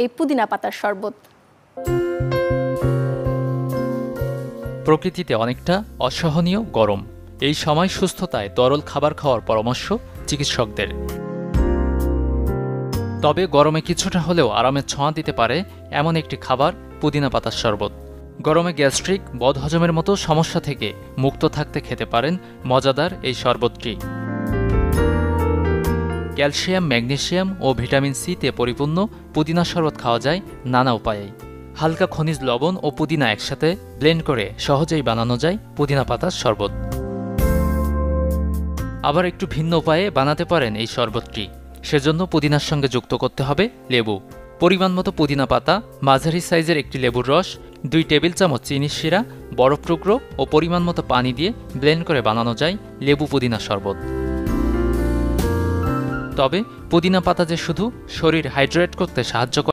এই পুদিনা পাতার শরবত। প্রকৃতিতে অনেকটা অসহনীয় গরম, এই সময় সুস্থতায় তরল খাবার খাওয়ার পরামর্শ চিকিৎসকদের। তবে গরমে কিছুটা হলেও আরামের ছোঁয়া দিতে পারে এমন একটি খাবার পুদিনা পাতার শরবত। গরমে গ্যাস্ট্রিক, বদহজমের মতো সমস্যা থেকে মুক্ত থাকতে খেতে পারেন মজাদার এই শরবতটি। ক্যালসিয়াম, ম্যাগনেসিয়াম ও ভিটামিন সিতে পরিপূর্ণ পুদিনা শরবত খাওয়া যায় নানা উপায়ে। হালকা খনিজ লবণ ও পুদিনা একসাথে ব্লেন্ড করে সহজেই বানানো যায় পুদিনা পাতার শরবত। আবার একটু ভিন্ন উপায়ে বানাতে পারেন এই শরবতটি। সেজন্য পুদিনার সঙ্গে যুক্ত করতে হবে লেবু। পরিমাণ মতো পুদিনা পাতা, মাঝারি সাইজের একটি লেবুর রস, 2 টেবিল চামচ চিনির শিরা, বরফ টুকরো ও পরিমাণ মতো পানি দিয়ে ব্লেন্ড করে বানানো যায় লেবু পুদিনা শরবত। তবে পুদিনা পাতা যে শুধু শরীর হাইড্রেট করতে সাহায্য করে